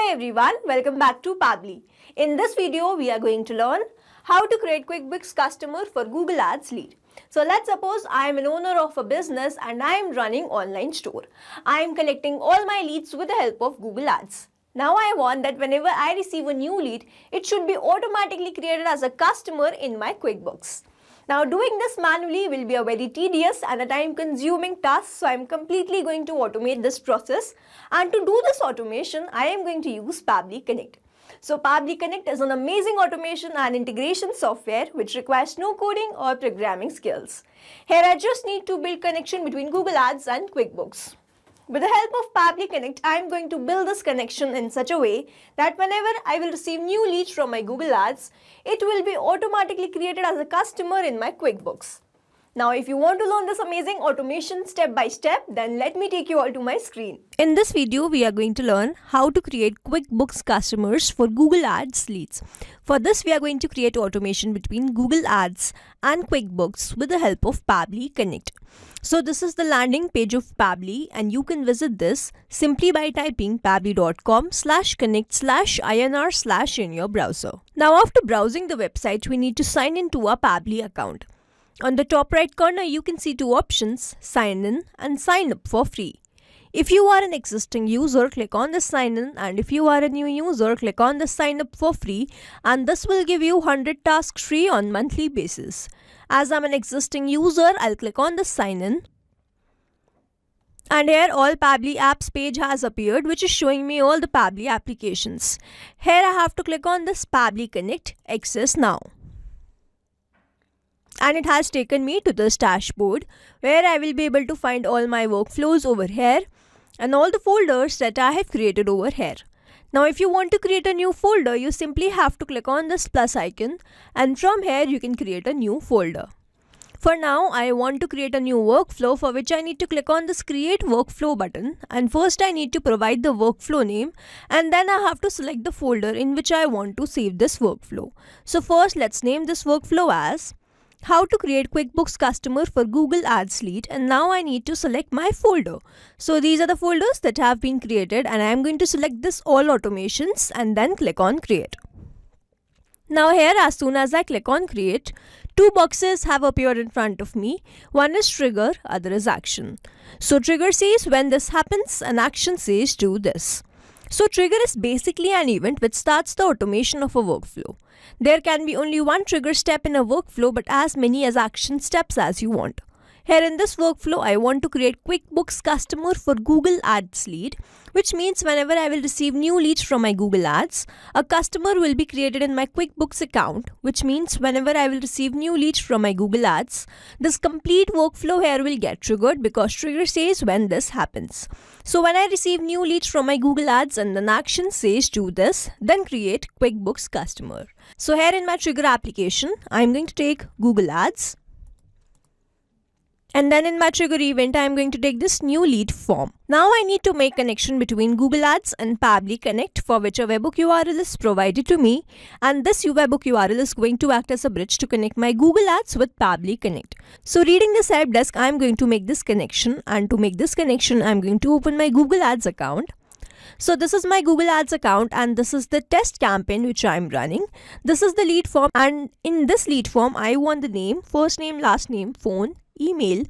Hi everyone, welcome back to Pabbly. In this video, we are going to learn how to create QuickBooks customer for Google Ads lead. So let's suppose I am an owner of a business and I am running online store. I am collecting all my leads with the help of Google Ads. Now I want that whenever I receive a new lead, it should be automatically created as a customer in my QuickBooks. Now doing this manually will be a very tedious and a time consuming task, so I am completely going to automate this process, and to do this automation I am going to use Pabbly Connect. So Pabbly Connect is an amazing automation and integration software which requires no coding or programming skills. Here I just need to build connection between Google Ads and QuickBooks. With the help of Pabbly Connect, I am going to build this connection in such a way that whenever I will receive new leads from my Google Ads, it will be automatically created as a customer in my QuickBooks. Now, if you want to learn this amazing automation step by step, then let me take you all to my screen. In this video, we are going to learn how to create QuickBooks customers for Google Ads leads. For this, we are going to create automation between Google Ads and QuickBooks with the help of Pabbly Connect. So this is the landing page of Pabbly, and you can visit this simply by typing pabbly.com/connect/inr/ in your browser. Now after browsing the website, we need to sign in to our Pabbly account. On the top right corner, you can see two options, sign in and sign up for free. If you are an existing user, click on the sign in, and if you are a new user, click on the sign up for free, and this will give you 100 tasks free on monthly basis. As I'm an existing user, I'll click on the sign in. And here all Pabbly apps page has appeared, which is showing me all the Pabbly applications. Here I have to click on this Pabbly Connect Access Now. And it has taken me to this dashboard where I will be able to find all my workflows over here and all the folders that I have created over here. Now if you want to create a new folder, you simply have to click on this plus icon, and from here you can create a new folder. For now, I want to create a new workflow, for which I need to click on this create workflow button, and first I need to provide the workflow name, and then I have to select the folder in which I want to save this workflow. So first let's name this workflow as how to create QuickBooks customer for Google Ads lead, and now I need to select my folder. So these are the folders that have been created, and I am going to select this all automations and then click on create. Now here, as soon as I click on create, two boxes have appeared in front of me. One is trigger, other is action. So trigger says when this happens and action says do this. So trigger is basically an event which starts the automation of a workflow. There can be only one trigger step in a workflow, but as many as action steps as you want. Here in this workflow, I want to create QuickBooks customer for Google Ads lead, which means whenever I will receive new leads from my Google Ads, a customer will be created in my QuickBooks account, which means whenever I will receive new leads from my Google Ads, this complete workflow here will get triggered because trigger says when this happens. So when I receive new leads from my Google Ads and then action says do this, then create QuickBooks customer. So here in my trigger application, I'm going to take Google Ads. And then in my trigger event, I am going to take this new lead form. Now I need to make connection between Google Ads and Pabbly Connect, for which a webhook URL is provided to me. And this webhook URL is going to act as a bridge to connect my Google Ads with Pabbly Connect. So reading this help desk, I am going to make this connection. And to make this connection, I am going to open my Google Ads account. So this is my Google Ads account, and this is the test campaign which I am running. This is the lead form, and in this lead form, I want the name, first name, last name, phone, email,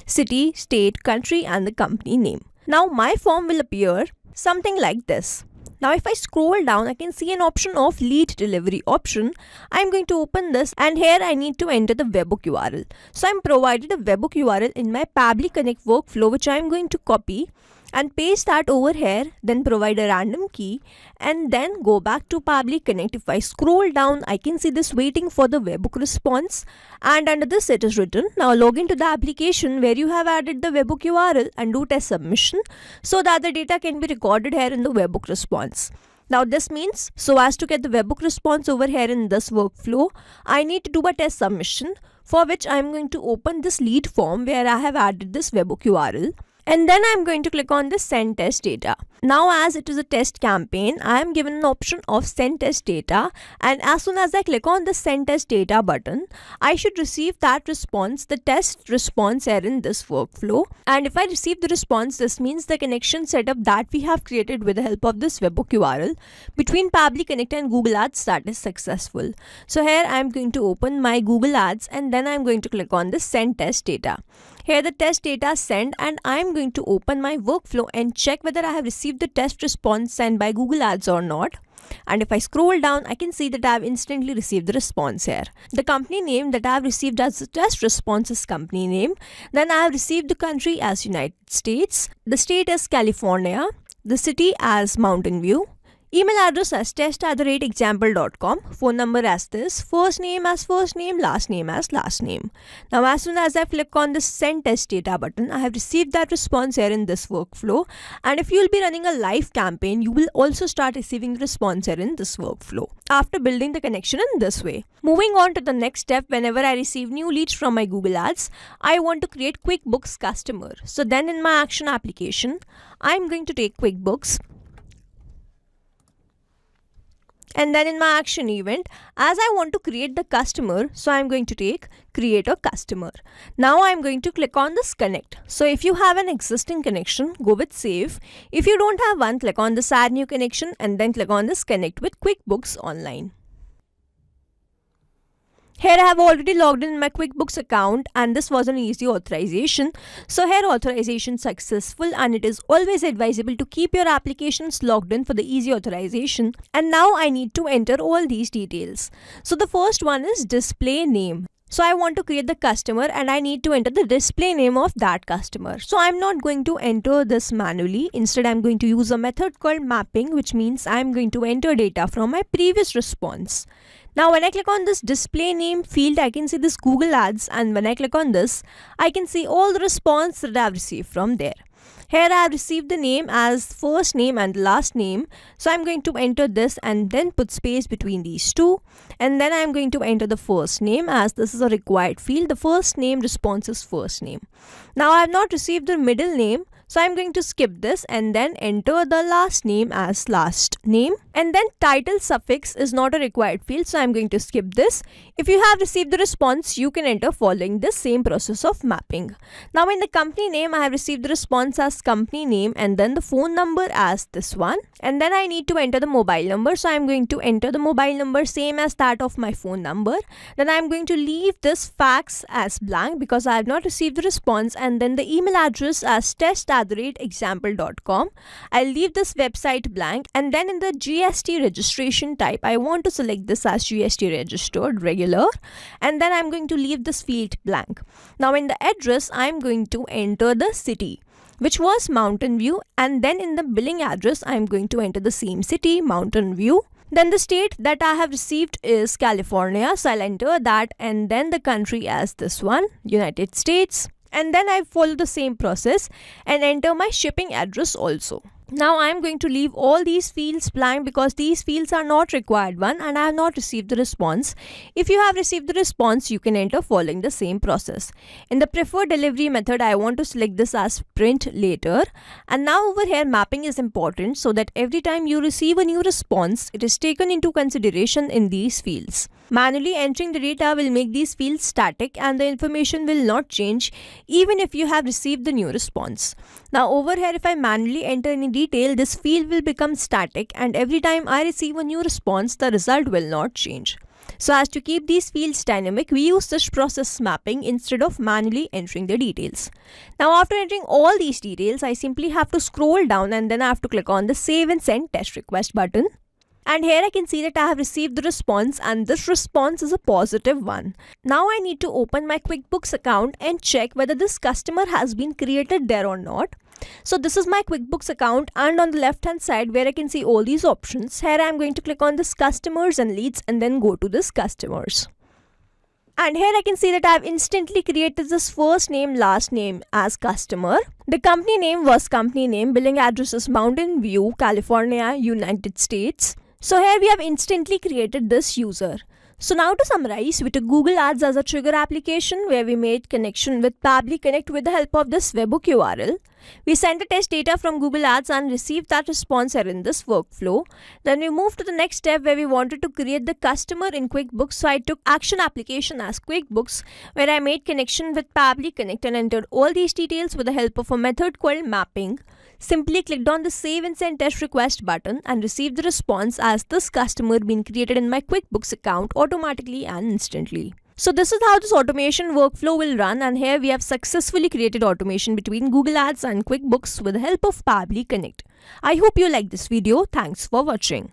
city, state, country, and the company name. Now my form will appear something like this. Now if I scroll down, I can see an option of lead delivery option. I'm going to open this, and here I need to enter the webhook URL. So I'm provided a webhook URL in my Pabbly Connect workflow, which I'm going to copy and paste that over here, then provide a random key and then go back to Pabbly Connect. If I scroll down, I can see this waiting for the webhook response, and under this it is written, now log into the application where you have added the webhook URL and do test submission so that the data can be recorded here in the webhook response. Now this means, so as to get the webhook response over here in this workflow, I need to do a test submission, for which I am going to open this lead form where I have added this webhook URL. And then I'm going to click on this send test data. Now as it is a test campaign, I am given an option of send test data, and as soon as I click on the send test data button, I should receive that response, the test response here in this workflow. And if I receive the response, this means the connection setup that we have created with the help of this webhook URL between Pabbly Connect and Google Ads, that is successful. So here I am going to open my Google Ads and then I am going to click on the send test data. Here the test data sent, and I am going to open my workflow and check whether I have received the test response sent by Google Ads or not. And if I scroll down, I can see that I have instantly received the response here. The company name that I have received as the test response is company name. Then I have received the country as United States, the state as California, the city as Mountain View, email address as test@example.com, phone number as this, first name as first name, last name as last name. Now as soon as I click on the send test data button, I have received that response here in this workflow. And if you will be running a live campaign, you will also start receiving the response here in this workflow after building the connection in this way. Moving on to the next step, whenever I receive new leads from my Google Ads, I want to create QuickBooks customer. So then in my action application, I'm going to take QuickBooks. And then in my action event, as I want to create the customer, so I'm going to take create a customer. Now I'm going to click on this connect. So if you have an existing connection, go with save. If you don't have one, click on this add new connection and then click on this connect with QuickBooks Online. Here I have already logged in my QuickBooks account and this was an easy authorization. So here authorization successful, and it is always advisable to keep your applications logged in for the easy authorization. And now I need to enter all these details. So the first one is display name. So I want to create the customer and I need to enter the display name of that customer. So I'm not going to enter this manually. Instead, I'm going to use a method called mapping, which means I'm going to enter data from my previous response. Now when I click on this display name field, I can see this Google Ads, and when I click on this, I can see all the response that I have received from there. Here I have received the name as first name and last name. So I'm going to enter this and then put space between these two. And then I'm going to enter the first name, as this is a required field. The first name response is first name. Now I have not received the middle name. So I'm going to skip this and then enter the last name as last name. And then title suffix is not a required field, so I'm going to skip this. If you have received the response, you can enter following this same process of mapping. Now in the company name, I have received the response as company name and then the phone number as this one. And then I need to enter the mobile number. So I'm going to enter the mobile number same as that of my phone number. Then I'm going to leave this fax as blank because I have not received the response, and then the email address as test@example.com. I'll leave this website blank, and then in the GST registration type, I want to select this as GST registered regular, and then I'm going to leave this field blank. Now in the address, I'm going to enter the city, which was Mountain View, and then in the billing address, I'm going to enter the same city, Mountain View. Then the state that I have received is California, so I'll enter that, and then the country as this one, United States. And then I follow the same process and enter my shipping address also. Now I am going to leave all these fields blank because these fields are not required one and I have not received the response. If you have received the response, you can enter following the same process. In the preferred delivery method, I want to select this as print later. And now over here, mapping is important so that every time you receive a new response, it is taken into consideration in these fields. Manually entering the data will make these fields static and the information will not change even if you have received the new response. Now over here, if I manually enter any detail, this field will become static and every time I receive a new response, the result will not change. So as to keep these fields dynamic, we use this process mapping instead of manually entering the details. Now after entering all these details, I simply have to scroll down and then I have to click on the save and send test request button. And here I can see that I have received the response and this response is a positive one. Now I need to open my QuickBooks account and check whether this customer has been created there or not. So this is my QuickBooks account, and on the left hand side where I can see all these options, here I am going to click on this customers and leads and then go to this customers. And here I can see that I have instantly created this first name, last name as customer. The company name was company name, billing address is Mountain View, California, United States. So here we have instantly created this user. So now to summarize, we took Google Ads as a trigger application where we made connection with Pabbly Connect with the help of this webhook URL. We sent the test data from Google Ads and received that response error in this workflow. Then we moved to the next step where we wanted to create the customer in QuickBooks. So I took action application as QuickBooks, where I made connection with Pabbly Connect and entered all these details with the help of a method called mapping. Simply clicked on the Save and Send Test Request button and received the response as this customer been created in my QuickBooks account automatically and instantly. So this is how this automation workflow will run, and here we have successfully created automation between Google Ads and QuickBooks with the help of Pabbly Connect. I hope you like this video. Thanks for watching.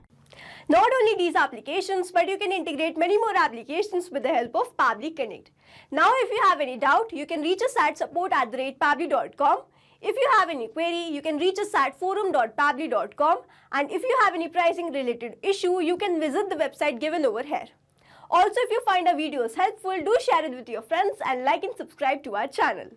Not only these applications, but you can integrate many more applications with the help of Pabbly Connect. Now if you have any doubt, you can reach us at support@pabbly.com. If you have any query, you can reach us at forum.pabbly.com, and if you have any pricing related issue, you can visit the website given over here. Also, if you find our videos helpful, do share it with your friends and like and subscribe to our channel.